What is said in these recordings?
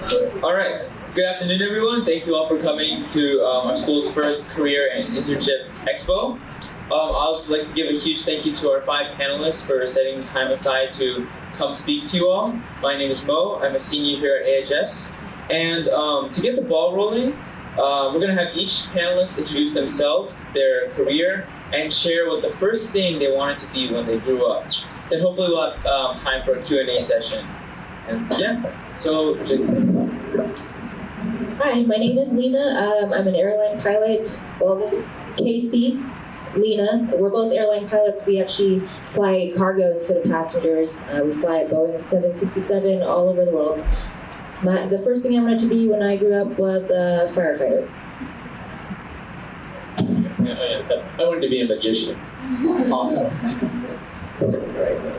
All right. Good afternoon, everyone. Thank you all for coming to our school's first career and internship expo. I'd also like to give a huge thank you to our 5 panelists for setting time aside to come speak to you all. My name is Mo. I'm a senior here at AHS. And to get the ball rolling, we're going to have each panelist introduce themselves, their career, and share what the first thing they wanted to do when they grew up. Then hopefully we'll have time for a Q&A session. And yeah, so Hi, my name is Lena. I'm an airline pilot. Well, this is Casey, Lena. We're both airline pilots. We actually fly cargo instead of passengers. We fly at Boeing 767 all over the world. The first thing I wanted to be when I grew up was a firefighter. I wanted to be a magician. Awesome.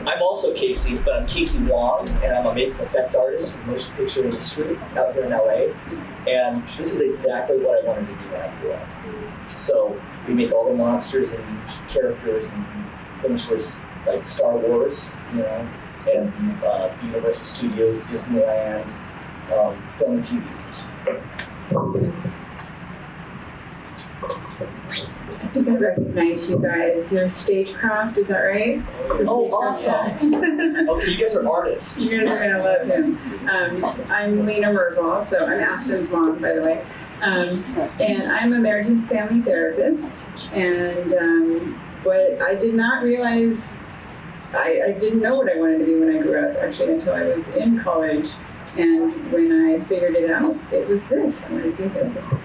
I'm also Casey, but I'm Casey Wong, and I'm a makeup effects artist for the motion picture industry out here in LA. And this is exactly what I wanted to do when I grew up. So we make all the monsters and characters and things for like Star Wars, you know, and Universal Studios, Disneyland, film and TV. I think I recognize you guys. You're stagecraft, is that right? Oh, awesome. Okay, you guys are artists. You guys are gonna love him. I'm Lena Merval, so I'm Aspen's mom, by the way. And I'm a marriage and family therapist. And what I did not realize, I didn't know what I wanted to be when I grew up, actually, until I was in college. And when I figured it out, it was this. I wanted to be a therapist.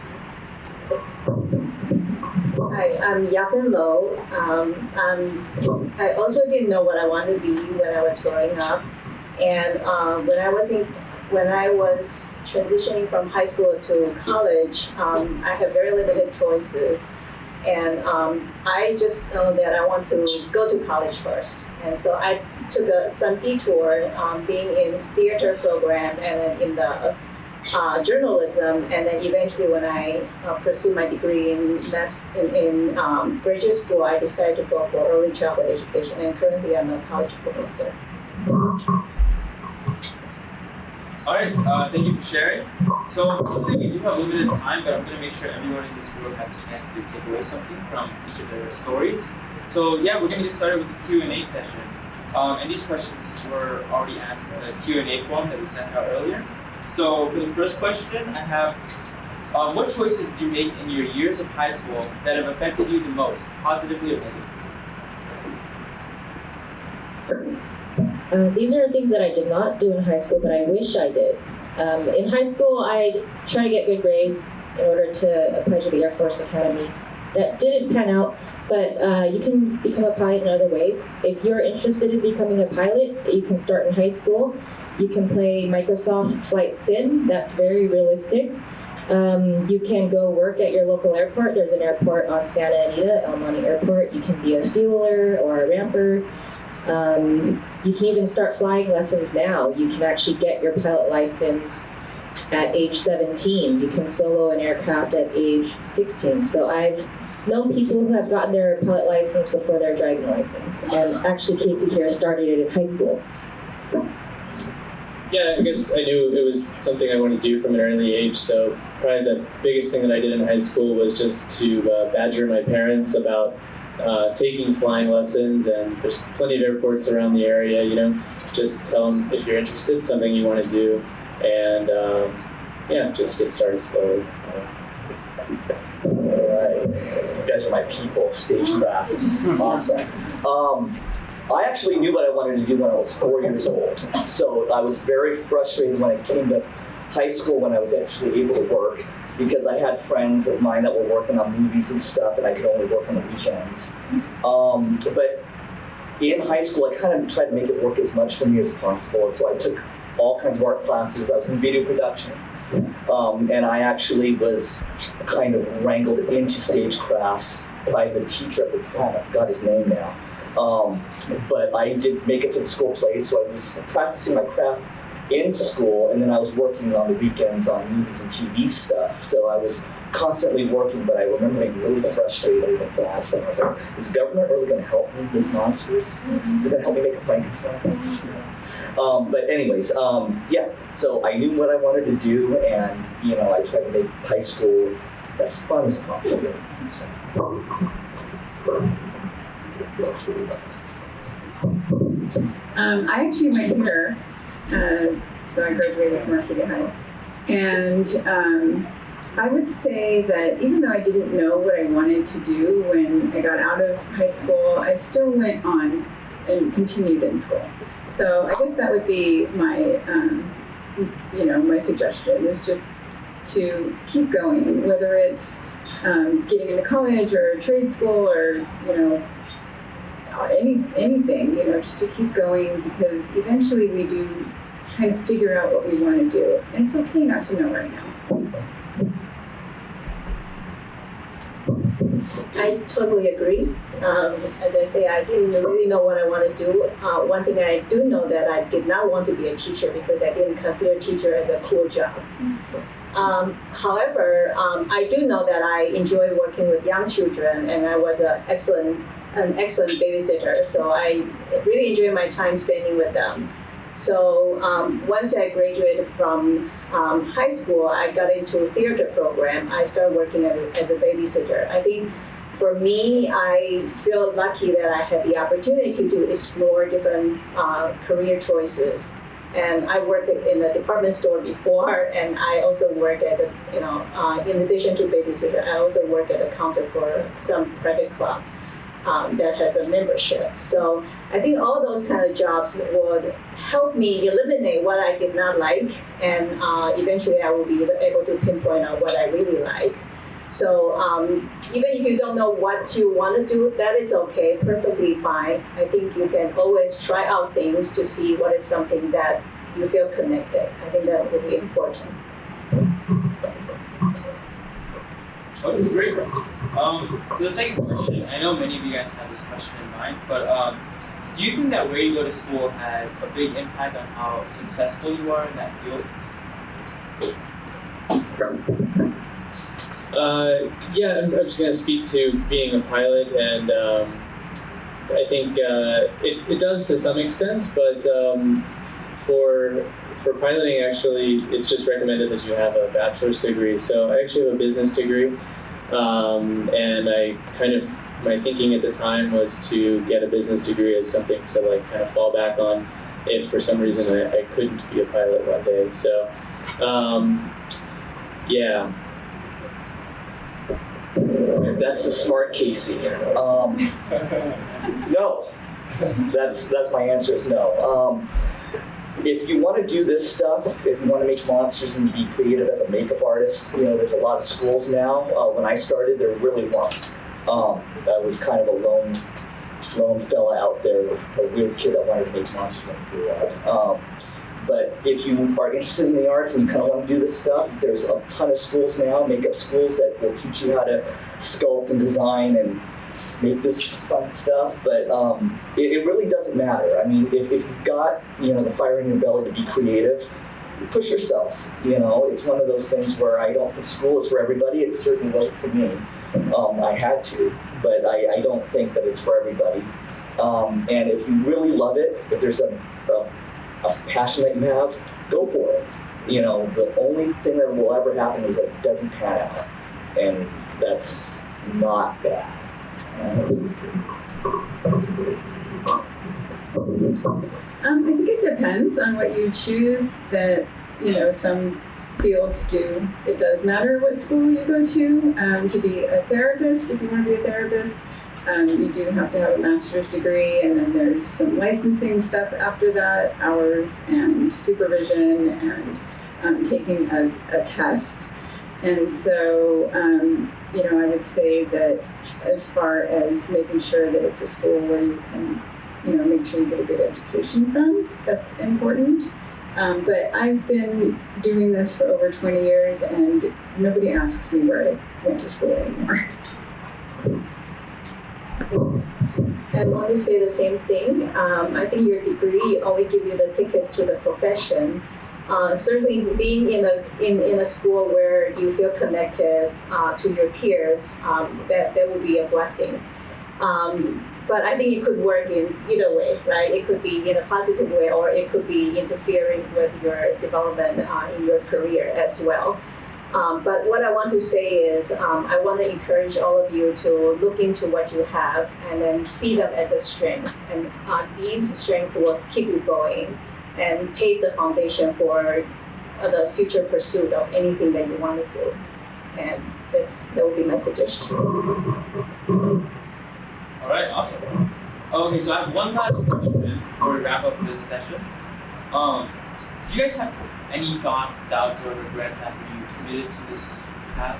Hi, I'm Yapin Lo. I also didn't know what I wanted to be when I was growing up, and when I was transitioning from high school to college, I had very limited choices, and I just know that I want to go to college first, and so I took some detour, being in theater program and then in the journalism, and then eventually when I pursued my degree in graduate school, I decided to go for early childhood education, and currently I'm a college professor. all right, thank you for sharing. So hopefully we do have limited time, but I'm going to make sure everyone in this group has a chance to take away something from each of their stories. So yeah, we're going to get started with the Q&A session. And these questions were already asked in the Q&A form that we sent out earlier. So for the first question, I have, what choices did you make in your years of high school that have affected you the most, positively or negatively? These are things that I did not do in high school, but I wish I did. In high school, I tried to get good grades in order to apply to the Air Force Academy. That didn't pan out, but you can become a pilot in other ways. If you're interested in becoming a pilot, you can start in high school. You can play Microsoft Flight Sim. That's very realistic. You can go work at your local airport. There's an airport on Santa Anita, El Monte Airport. You can be a fueler or a ramper. You can even start flying lessons now. You can actually get your pilot license at age 17. You can solo an aircraft at age 16. So I've known people who have gotten their pilot license before their driving license. And actually Casey here started it in high school. Yeah, I guess I knew it was something I wanted to do from an early age, so probably the biggest thing that I did in high school was just to badger my parents about taking flying lessons, and there's plenty of airports around the area, you know, just tell them if you're interested, something you want to do, and yeah, just get started slowly. All right, you guys are my people, stagecraft, awesome. I actually knew what I wanted to do when I was 4 years old. So I was very frustrated when I came to high school when I was actually able to work, because I had friends of mine that were working on movies and stuff, and I could only work on the weekends. But in high school, I kind of tried to make it work as much for me as possible. And so I took all kinds of art classes. I was in video production. And I actually was kind of wrangled into stagecrafts by the teacher at the time. I forgot his name now. But I did make it to the school play, so I was practicing my craft in school, and then I was working on the weekends on movies and TV stuff. So I was constantly working, but I remember being really frustrated at the last one. I was like, is the government really going to help me make monsters? Is it going to help me make a Frankenstein? But anyways, yeah, so I knew what I wanted to do, and I tried to make high school as fun as possible. So. I actually went here, so I graduated from Arcadia High, and I would say that even though I didn't know what I wanted to do when I got out of high school, I still went on and continued in school. So I guess that would be my, my suggestion is just to keep going, whether it's getting into college or trade school or anything, just to keep going, because eventually we do kind of figure out what we want to do, and it's okay not to know right now. I totally agree. As I say, I didn't really know what I want to do. One thing I do know that I did not want to be a teacher because I didn't consider teacher as a cool job. However, I do know that I enjoy working with young children, and I was an excellent babysitter. So I really enjoy my time spending with them. So once I graduated from high school, I got into a theater program. I started working as a babysitter. I think for me, I feel lucky that I had the opportunity to explore different career choices. And I worked in a department store before, and I also work as a, in addition to babysitter, I also work at a counter for some private club that has a membership. So I think all those kind of jobs would help me eliminate what I did not like, and eventually I will be able to pinpoint out what I really like. So even if you don't know what you want to do, that is okay, perfectly fine. I think you can always try out things to see what is something that you feel connected. I think that would be important. Okay, great. The second question, I know many of you guys have this question in mind, but do you think that where you go to school has a big impact on how successful you are in that field? Yeah, I'm just going to speak to being a pilot, and I think it does to some extent, but for piloting, actually, it's just recommended that you have a bachelor's degree. So I actually have a business degree, and my thinking at the time was to get a business degree as something to kind of fall back on if for some reason I couldn't be a pilot one day. So, yeah. That's the smart Casey. No. That's my answer is no. If you want to do this stuff, if you want to make monsters and be creative as a makeup artist, there's a lot of schools now. When I started, there really weren't. I was kind of a lone fella out there, a weird kid that wanted to make monsters when he grew up. But if you are interested in the arts and you kind of want to do this stuff, there's a ton of schools now, makeup schools, that will teach you how to sculpt and design and make this fun stuff. But it really doesn't matter. I mean, if you've got the fire in your belly to be creative, push yourself. It's one of those things where I don't think school is for everybody. It certainly wasn't for me. I had to, but I don't think that it's for everybody. And if you really love it, if there's a passion that you have, go for it. The only thing that will ever happen is that it doesn't pan out, and that's not bad. I think it depends on what you choose. That some fields do. It does matter what school you go to be a therapist. If you want to be a therapist, you do have to have a master's degree, and then there's some licensing stuff after that, hours and supervision and taking a test. And so, I would say that as far as making sure that it's a school where you can, make sure you get a good education from, that's important. But I've been doing this for over 20 years, and nobody asks me where I went to school anymore. I want to say the same thing. I think your degree only gives you the tickets to the profession. Certainly, being in a school where you feel connected to your peers, that would be a blessing. But I think it could work in either way, right? It could be in a positive way, or it could be interfering with your development in your career as well. But what I want to say is, I want to encourage all of you to look into what you have and then see them as a strength. And these strengths will keep you going and pave the foundation for the future pursuit of anything that you want to do. And that would be my suggestion. All right, awesome. Okay, so I have one last question before we wrap up this session. Do you guys have any thoughts, doubts, or regrets after you committed to this path?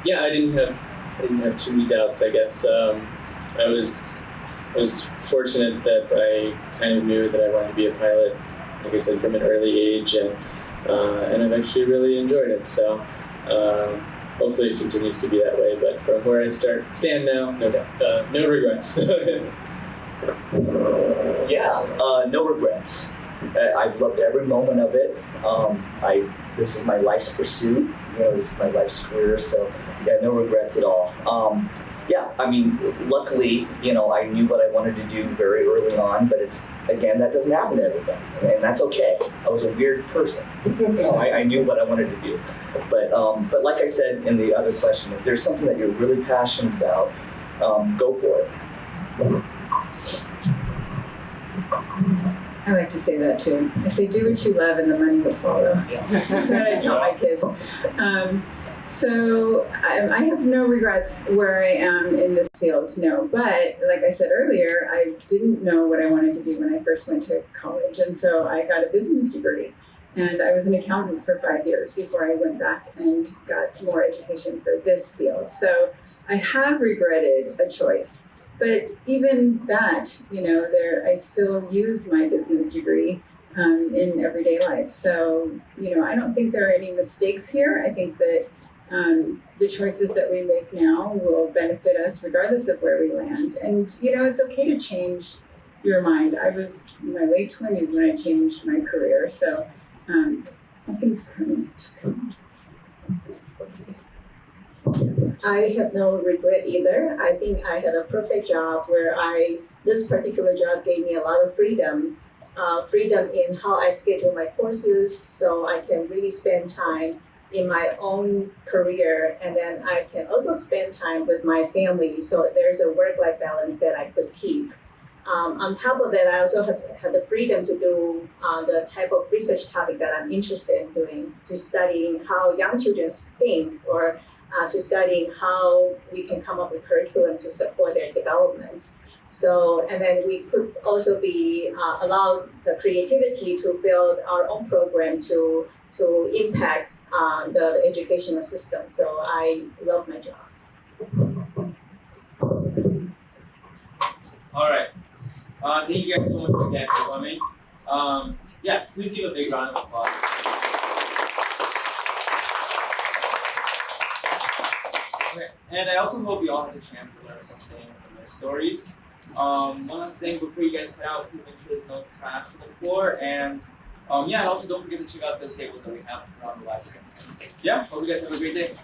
Yeah, I didn't have too many doubts, I guess. I was fortunate that I kind of knew that I wanted to be a pilot, like I said, from an early age, and I've actually really enjoyed it. So hopefully it continues to be that way. But from where I stand now, no regrets. Yeah, no regrets. I've loved every moment of it. This is my life's pursuit. This is my life's career. So yeah, no regrets at all. Yeah, I mean, luckily, I knew what I wanted to do very early on, but that doesn't happen to everybody, and that's okay. I was a weird person. I knew what I wanted to do, but like I said in the other question, if there's something that you're really passionate about, go for it. I like to say that too. I say, do what you love and the money will follow. That's what I tell my kids. So I have no regrets where I am in this field, no. But like I said earlier, I didn't know what I wanted to do when I first went to college. And so I got a business degree. And I was an accountant for 5 years before I went back and got more education for this field. So I have regretted a choice. But even that, I still use my business degree in everyday life. So, I don't think there are any mistakes here. I think that the choices that we make now will benefit us regardless of where we land. And, it's okay to change your mind. I was in my late 20s when I changed my career. So nothing's permanent. I have no regret either. I think I had a perfect job where this particular job gave me a lot of freedom in how I schedule my courses, so I can really spend time in my own career, and then I can also spend time with my family, so there's a work-life balance that I could keep. On top of that, I also have the freedom to do the type of research topic that I'm interested in doing, to studying how young children think, or to studying how we can come up with curriculum to support their developments. So, and then we could also allow the creativity to build our own program to impact the educational system. So I love my job. All right. Thank you guys so much again for coming. Yeah, please give a big round of applause. Okay. And I also hope you all had a chance to learn something from their stories. One last thing before you guys head out, please make sure there's no trash on the floor, and and also don't forget to check out those tables that we have around the library. Yeah, hope you guys have a great day.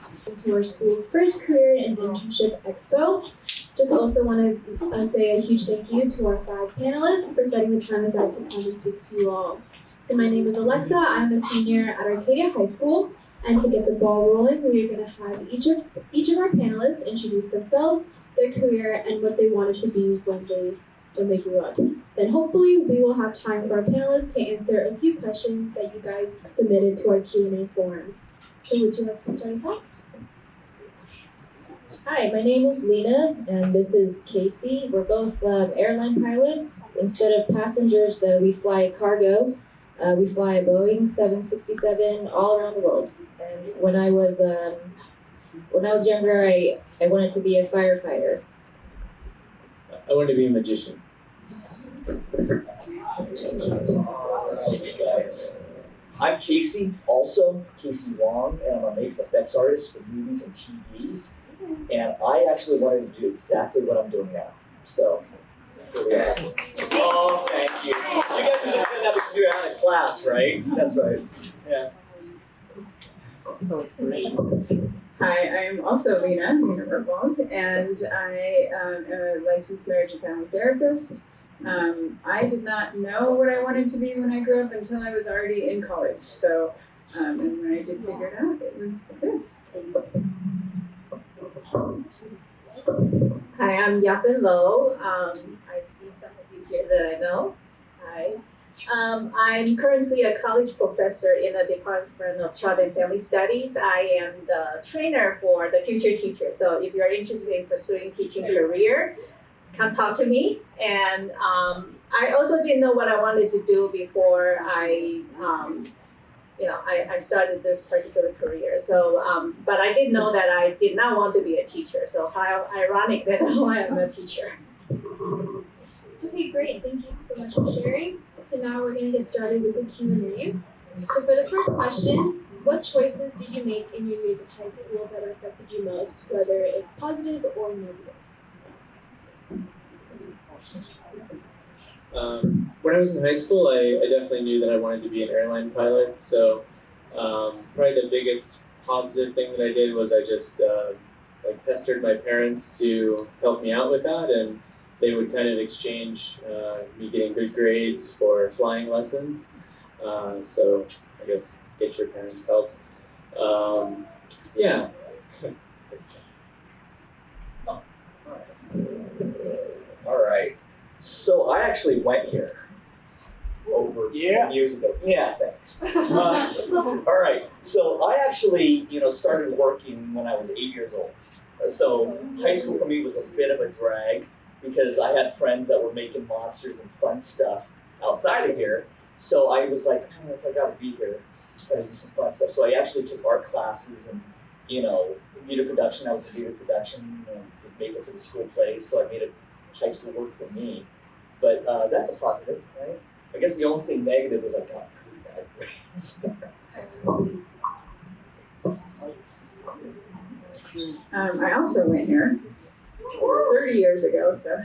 To our school's first career and internship expo. Just also want to say a huge thank you to our 5 panelists for setting the time aside to come and speak to you all. So my name is Alexa. I'm a senior at Arcadia High School, and to get the ball rolling, we're going to have each of our panelists introduce themselves, their career, and what they wanted to be when they grew up. Then hopefully we will have time for our panelists to answer a few questions that you guys submitted to our Q&A forum. So would you like to start us off? Hi, my name is Lena, and this is Casey. We're both airline pilots. Instead of passengers, we fly cargo. We fly a Boeing 767 all around the world. And when I was younger, I wanted to be a firefighter. I wanted to be a magician. I'm Casey Wong, and I'm a makeup effects artist for movies and TV. And I actually wanted to do exactly what I'm doing now. So, here we are. Oh, thank you. You guys are just doing that because you're out of class, right? That's right. Yeah. Hi, I am also Lena Mervold, and I am a licensed marriage and family therapist. I did not know what I wanted to be when I grew up until I was already in college. So, and when I did figure it out, it was this. Hi, I'm Yapin Lo. I see some of you here that I know. Hi. I'm currently a college professor in the Department of Child and Family Studies. I am the trainer for the future teacher. So if you're interested in pursuing teaching career, come talk to me. And I also didn't know what I wanted to do before I started this particular career. So, but I did know that I did not want to be a teacher. So how ironic that now I am a teacher. Okay, great. Thank you so much for sharing. So now we're going to get started with the Q&A. So for the first question, what choices did you make in your years of high school that affected you most, whether it's positive or negative? When I was in high school, I definitely knew that I wanted to be an airline pilot. So probably the biggest positive thing that I did was I just pestered my parents to help me out with that, and they would kind of exchange me getting good grades for flying lessons. So I guess get your parents' help. Yeah. All right. So I actually went here over 10 years ago. Yeah, thanks. All right. So I actually, started working when I was 8 years old. So high school for me was a bit of a drag because I had friends that were making monsters and fun stuff outside of here. So I was like, oh, if I gotta be here, I gotta do some fun stuff. So I actually took art classes and, video production. I was in video production, did makeup for the school plays. So I made it high school work for me. But that's a positive, right? I guess the only thing negative was I got pretty bad grades. I also went here 30 years ago, so.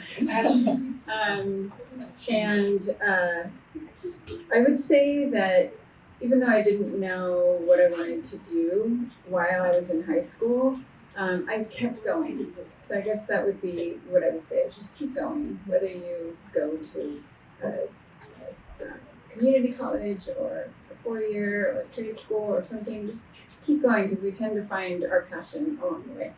I would say that even though I didn't know what I wanted to do while I was in high school, I kept going. So I guess that would be what I would say. Just keep going, whether you go to a community college or a 4-year or a trade school or something, just keep going because we tend to find our passion along the way.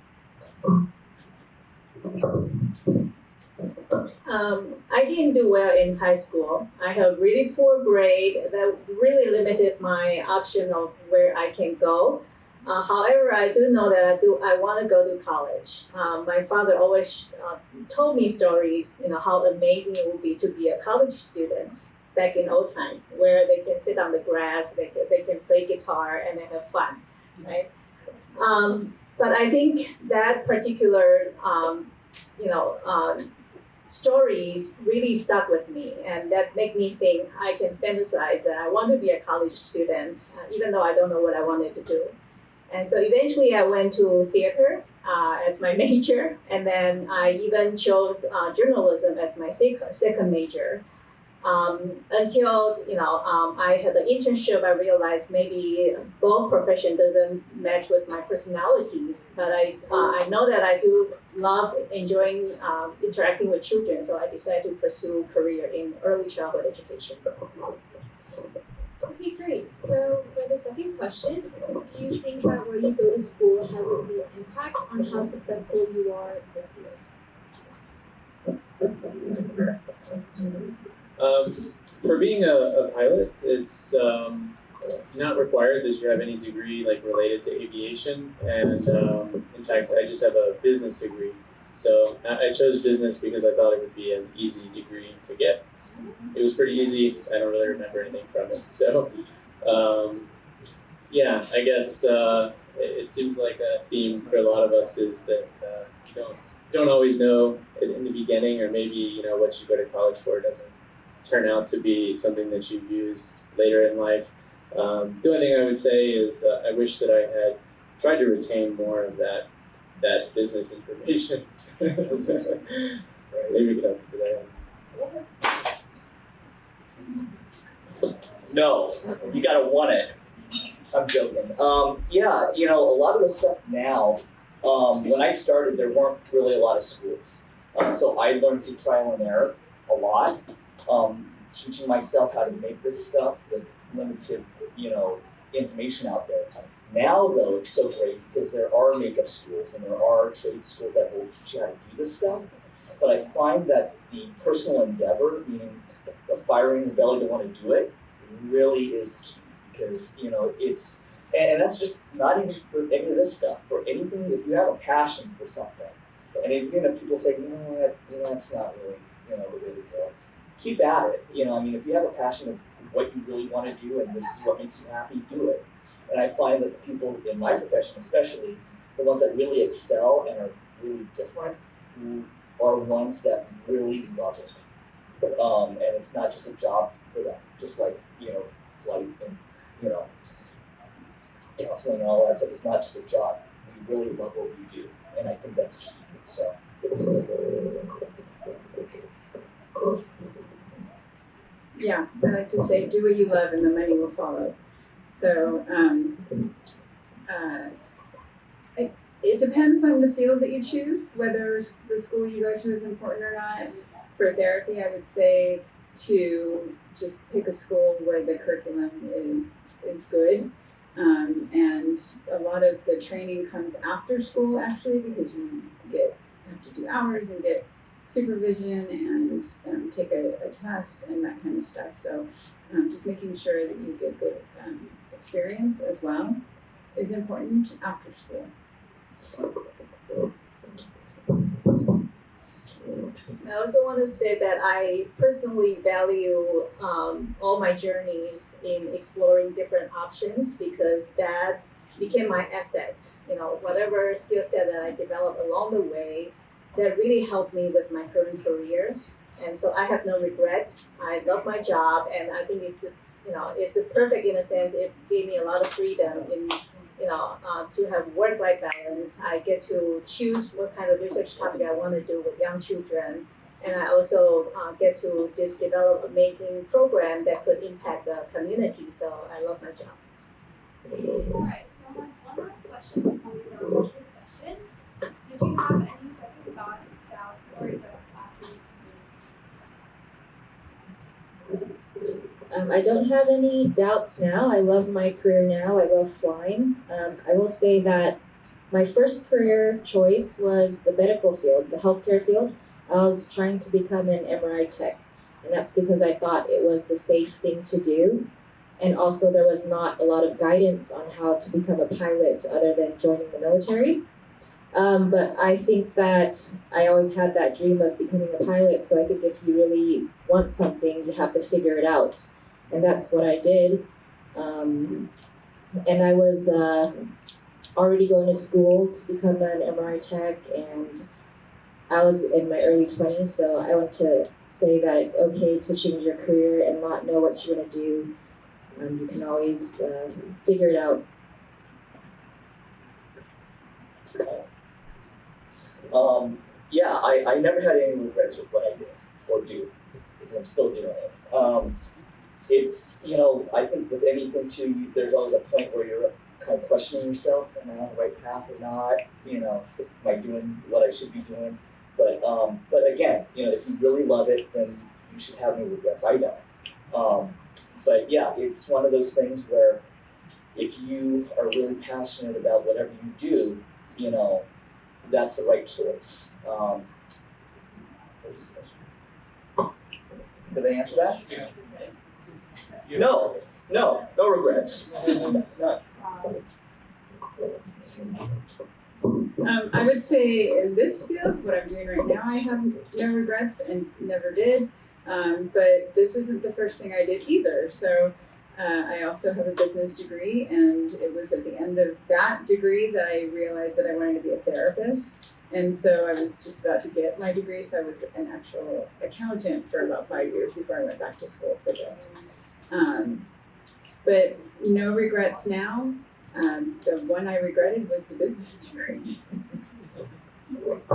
I didn't do well in high school. I have really poor grade that really limited my option of where I can go. However, I do know that I want to go to college. My father always told me stories, how amazing it would be to be a college student back in old time, where they can sit on the grass, they can play guitar, and they have fun, right? But I think that particular, stories really stuck with me, and that make me think I can fantasize that I want to be a college student, even though I don't know what I wanted to do. And so eventually I went to theater as my major, and then I even chose journalism as my second major. Until I had the internship, I realized maybe both profession doesn't match with my personalities. But I know that I do love enjoying interacting with children, so I decided to pursue a career in early childhood education. Okay, great. So for the second question, do you think that where you go to school has a real impact on how successful you are in the field? For being a pilot, it's not required that you have any degree related to aviation, and in fact, I just have a business degree. So I chose business because I thought it would be an easy degree to get. It was pretty easy. I don't really remember anything from it. So yeah, I guess it seems like a theme for a lot of us is that you don't always know in the beginning, or maybe what you go to college for doesn't turn out to be something that you use later in life. The only thing I would say is I wish that I had tried to retain more of that that business information. So, maybe we could help you today. No, you gotta want it. I'm joking. Yeah, you know, a lot of the stuff now, when I started, there weren't really a lot of schools. So I learned through trial and error a lot, teaching myself how to make this stuff with limited, you know, information out there. Now, though, it's so great because there are makeup schools and there are trade schools that will teach you how to do this stuff. But I find that the personal endeavor, meaning the firing the belly to want to do it, really is key because, you know, it's, and that's just not even for any of this stuff, for anything, if you have a passion for something, and if, you know, people say, you know what, you know, that's not really, you know, the way to go, keep at it. You know, I mean, if you have a passion of what you really want to do and this is what makes you happy, do it. And I find that the people in my profession, especially the ones that really excel and are really different, who are ones that really love it. And it's not just a job for them, just like, you know, flight and, you know, counseling and all that stuff. It's not just a job. We really love what we do, and I think that's key. So. Yeah, I like to say, do what you love and the money will follow. So it depends on the field that you choose, whether the school you go to is important or not. For therapy, I would say to just pick a school where the curriculum is good. And a lot of the training comes after school, actually, because you have to do hours and get supervision and take a test and that kind of stuff. So just making sure that you get good experience as well is important after school. I also want to say that I personally value all my journeys in exploring different options because that became my asset. You know, whatever skill set that I developed along the way, that really helped me with my current career. And so I have no regret. I love my job, and I think it's a perfect in a sense. It gave me a lot of freedom in to have work-life balance. I get to choose what kind of research topic I want to do with young children. And I also get to develop amazing program that could impact the community. So I love my job. Alright, so one last question before we go into the session. Did you have any second thoughts, doubts, or regrets after you I don't have any doubts now. I love my career now. I love flying. I will say that my first career choice was the medical field, the healthcare field. I was trying to become an MRI tech, and that's because I thought it was the safe thing to do. And also there was not a lot of guidance on how to become a pilot other than joining the military. But I think that I always had that dream of becoming a pilot, so I think if you really want something, you have to figure it out. And that's what I did. And I was already going to school to become an MRI tech, and I was in my early 20s, so I want to say that it's okay to change your career and not know what you want to do. You can always figure it out. Yeah, I never had any regrets with what I did or do, because I'm still doing it. It's, you know, I think with anything too, there's always a point where you're kind of questioning yourself, am I on the right path or not? You know, am I doing what I should be doing? But again, you know, if you really love it, then you should have no regrets. I don't. But yeah, it's one of those things where if you are really passionate about whatever you do, you know, that's the right choice. What was the question? Did I answer that? No regrets. None. I would say in this field, what I'm doing right now, I have no regrets and never did. But this isn't the first thing I did either. So I also have a business degree, and it was at the end of that degree that I realized that I wanted to be a therapist. And so I was just about to get my degree, so I was an actual accountant for about 5 years before I went back to school for this. But no regrets now. The one I regretted was the business degree. I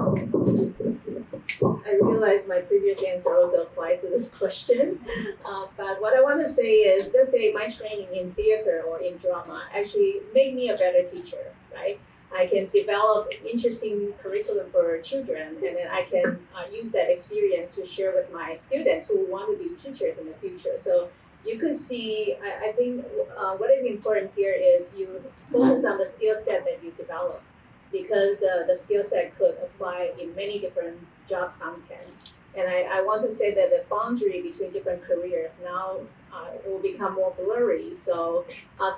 realize my previous answer also applied to this question. But what I want to say is, let's say my training in theater or in drama actually made me a better teacher, right? I can develop interesting curriculum for children, and then I can use that experience to share with my students who want to be teachers in the future. So you could see, I think what is important here is you focus on the skill set that you develop, because the skill set could apply in many different job content. And I want to say that the boundary between different careers now will become more blurry. So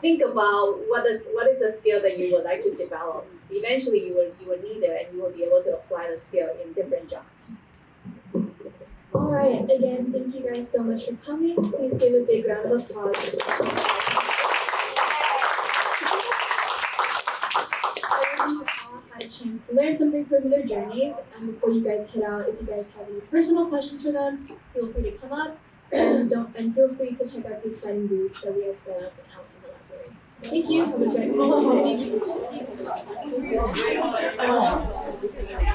think about what is the skill that you would like to develop. Eventually you will need it, and you will be able to apply the skill in different jobs. All right, again, thank you guys so much for coming. Please give a big round of applause. Had a chance to learn something from their journeys. And before you guys head out, if you guys have any personal questions for them, feel free to come up and feel free to check out the exciting booths that we have set up out in the library. Thank you. Have a great day.